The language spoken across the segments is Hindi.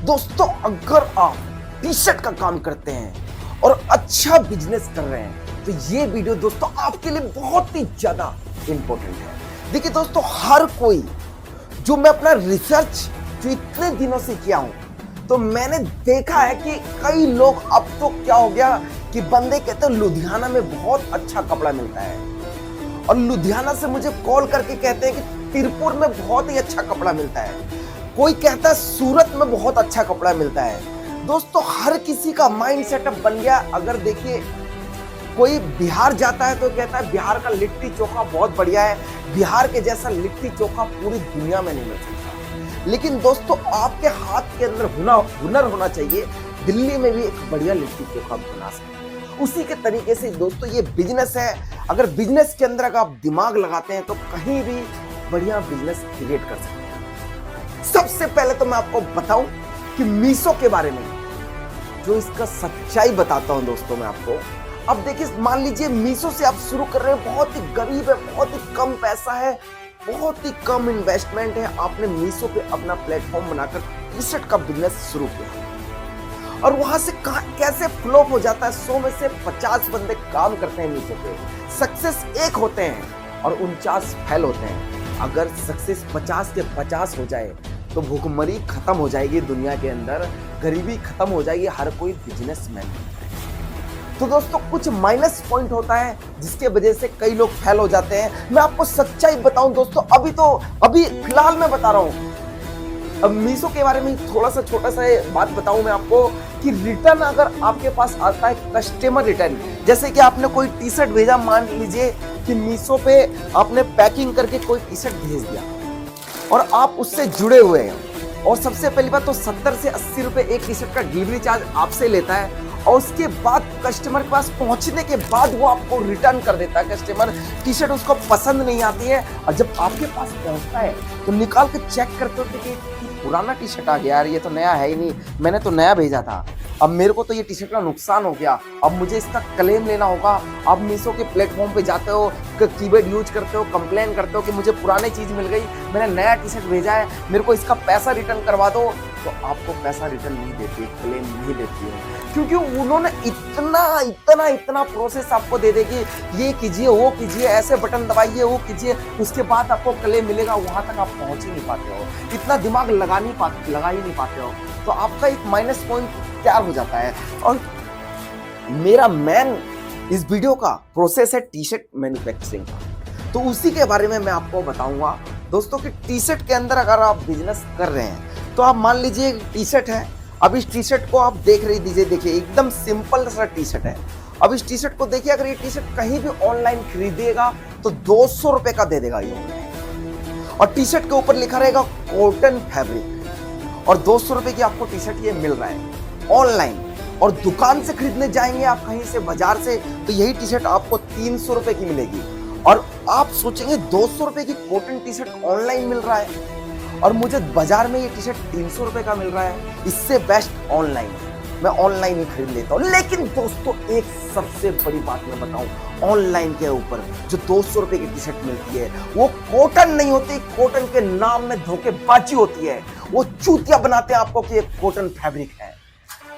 दोस्तों अगर आप टी शर्ट का काम करते हैं और अच्छा बिजनेस कर रहे हैं तो ये वीडियो दोस्तों आपके लिए बहुत ही ज्यादा इंपॉर्टेंट है। देखिए दोस्तों, हर कोई जो मैं अपना रिसर्च जो इतने दिनों से किया हूं तो मैंने देखा है कि कई लोग अब तो क्या हो गया कि बंदे कहते हैं लुधियाना में बहुत अच्छा कपड़ा मिलता है, और लुधियाना से मुझे कॉल करके कहते हैं कि तिरपुर में बहुत ही अच्छा कपड़ा मिलता है, कोई कहता है सूरत में बहुत अच्छा कपड़ा मिलता है। दोस्तों हर किसी का माइंड सेटअप बन गया। अगर देखिए कोई बिहार जाता है तो कहता है बिहार का लिट्टी चोखा बहुत बढ़िया है, बिहार के जैसा लिट्टी चोखा पूरी दुनिया में नहीं मिल सकता। लेकिन दोस्तों आपके हाथ के अंदर हुनर होना चाहिए, दिल्ली में भी एक बढ़िया लिट्टी चोखा बना सकते हैं। उसी के तरीके से दोस्तों ये बिजनेस है, अगर बिजनेस के अंदर अगर आप दिमाग लगाते हैं तो कहीं भी बढ़िया बिजनेस क्रिएट कर सकते हैं। सबसे पहले तो मैं आपको बताऊं कि मीशो के बारे में जो इसका सच्चाई बताता हूं दोस्तों मैं आपको। अब देखिए, मान लीजिए मीशो से आप शुरू कर रहे हैं, बहुत ही गरीब है, बहुत ही कम पैसा है, बहुत ही कम इन्वेस्टमेंट है, आपने मीशो पे अपना प्लेटफॉर्म बनाकर टी शर्ट का बिजनेस शुरू किया और वहां से कैसे फ्लॉप हो जाता है। 100 में से 50 बंदे काम करते हैं मीशो पे, सक्सेस 1 होते हैं और 49 फेल होते हैं। अगर सक्सेस 50 के 50 हो जाए तो भूखमरी खत्म हो जाएगी दुनिया के अंदर, गरीबी खत्म हो जाएगी, हर कोई बिजनेसमैन। तो दोस्तों कुछ माइनस पॉइंट होता है जिसके वजह से कई लोग फेल हो जाते हैं। मैं आपको सच्चाई बताऊं दोस्तों, अभी फिलहाल मैं बता रहा हूं। अब मीशो के बारे में थोड़ा सा छोटा सा बात बताऊं मैं आपको कि रिटर्न अगर आपके पास आता है, कस्टमर रिटर्न, जैसे कि आपने कोई टी शर्ट भेजा, मान लीजिए कि मीशो पे आपने पैकिंग करके कोई टी शर्ट भेज दिया और आप उससे जुड़े हुए हैं, और सबसे पहली बात तो 70 से 80 रुपए एक टी शर्ट का डिलीवरी चार्ज आपसे लेता है, और उसके बाद कस्टमर के पास पहुंचने के बाद वो आपको रिटर्न कर देता है। कस्टमर टी शर्ट उसको पसंद नहीं आती है और जब आपके पास पहुंचता है तो निकाल के चेक करते हो कि पुराना टी शर्ट आ गया यार, ये तो नया है ही नहीं, मैंने तो नया भेजा था, अब मेरे को तो ये टी शर्ट का नुकसान हो गया, अब मुझे इसका क्लेम लेना होगा। आप मीशो के प्लेटफॉर्म पे जाते हो, कीवर्ड यूज करते हो, कंप्लेन करते हो कि मुझे पुरानी चीज मिल गई, मैंने नया टी शर्ट भेजा है, मेरे को इसका पैसा रिटर्न करवा दो, तो आपको पैसा रिटर्न नहीं देती, क्लेम नहीं देती है, क्योंकि उन्होंने इतना प्रोसेस आपको दे देगी, ये कीजिए वो कीजिए, ऐसे बटन दबाइए वो कीजिए, उसके बाद आपको क्लेम मिलेगा, वहां तक आप पहुंच ही नहीं पाते हो, इतना दिमाग लगा ही नहीं पाते हो, तो आपका एक माइनस पॉइंट तैयार हो जाता है। और मेरा मेन इस वीडियो का प्रोसेस है टी शर्ट मैन्युफैक्चरिंग का, तो उसी के बारे में मैं आपको बताऊंगा दोस्तों कि टी शर्ट के अंदर अगर आप बिजनेस कर रहे हैं तो आप मान लीजिए टी शर्ट है, अब इस टी शर्ट को आप देख रही दीजिए, देखिए एकदम सिंपल सा टी शर्ट है। अब इस टी शर्ट को देखिए, अगर ये टी शर्ट कहीं भी ऑनलाइन खरीदेगा तो 200 रुपए का दे देगा ये, और टी शर्ट के ऊपर लिखा रहेगा कॉटन फैब्रिक, और 200 रुपए की आपको टी शर्ट ये मिल रहा है ऑनलाइन। और दुकान से खरीदने जाएंगे आप कहीं से बाजार से तो यही टी शर्ट आपको 300 रुपए की मिलेगी, और आप सोचेंगे 200 रुपए की कॉटन टी शर्ट ऑनलाइन मिल रहा है और मुझे बाजार में ये टी शर्ट 300 रुपए का मिल रहा है, इससे बेस्ट ऑनलाइन है, मैं ऑनलाइन ही खरीद लेता हूँ। लेकिन दोस्तों एक सबसे बड़ी बात मैं बताऊं, ऑनलाइन के ऊपर जो 200 रुपए की टी शर्ट मिलती है वो कॉटन नहीं होती, कॉटन के नाम में धोखेबाजी होती है, वो चूतिया बनाते हैं आपको कि ये कॉटन फैब्रिक है,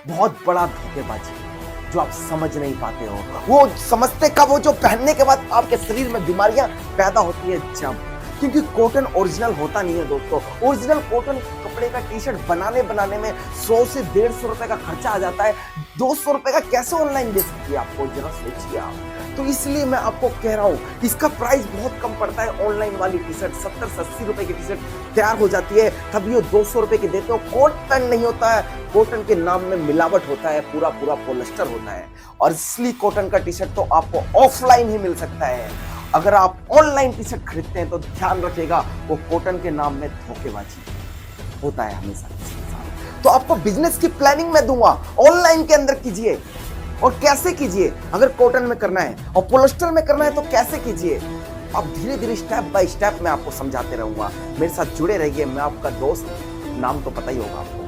बहुत बड़ा धोखेबाजी जो आप समझ नहीं पाते हो। वो समझते कब हो, जो पहनने के बाद आपके शरीर में बीमारियां पैदा होती है जब, क्योंकि कॉटन ओरिजिनल होता नहीं है दोस्तों। ओरिजिनल कॉटन कपड़े का टी शर्ट बनाने में 100 से 150 रुपए का खर्चा आ जाता है, 200 रुपए का कैसे ऑनलाइन दे सकती है आपको, जरा सोचिए आप। तो इसलिए मैं आपको कह रहा हूँ इसका प्राइस बहुत कम पड़ता है, ऑनलाइन वाली टी शर्ट 70 से 80 रुपए की टी शर्ट तैयार हो जाती है, तब ये 200 रुपए की देते हो। कॉटन नहीं होता है, कॉटन के नाम में मिलावट होता है, पूरा पॉलिस्टर होता है, और असली कॉटन का टी शर्ट तो आपको ऑफलाइन ही मिल सकता है। अगर आप ऑनलाइन टी शर्ट खरीदते हैं तो ध्यान रखिएगा वो कॉटन के नाम में धोखेबाजी होता है हमेशा। तो आपको बिजनेस की प्लानिंग मैं दूंगा, ऑनलाइन के अंदर कीजिए, और कैसे कीजिए, अगर कॉटन में करना है और पॉलिस्टर में करना है तो कैसे कीजिए। अब धीरे धीरे स्टेप बाय स्टेप मैं आपको समझाते रहूंगा, मेरे साथ जुड़े रहिए। मैं आपका दोस्त, नाम तो पता ही होगा आपको।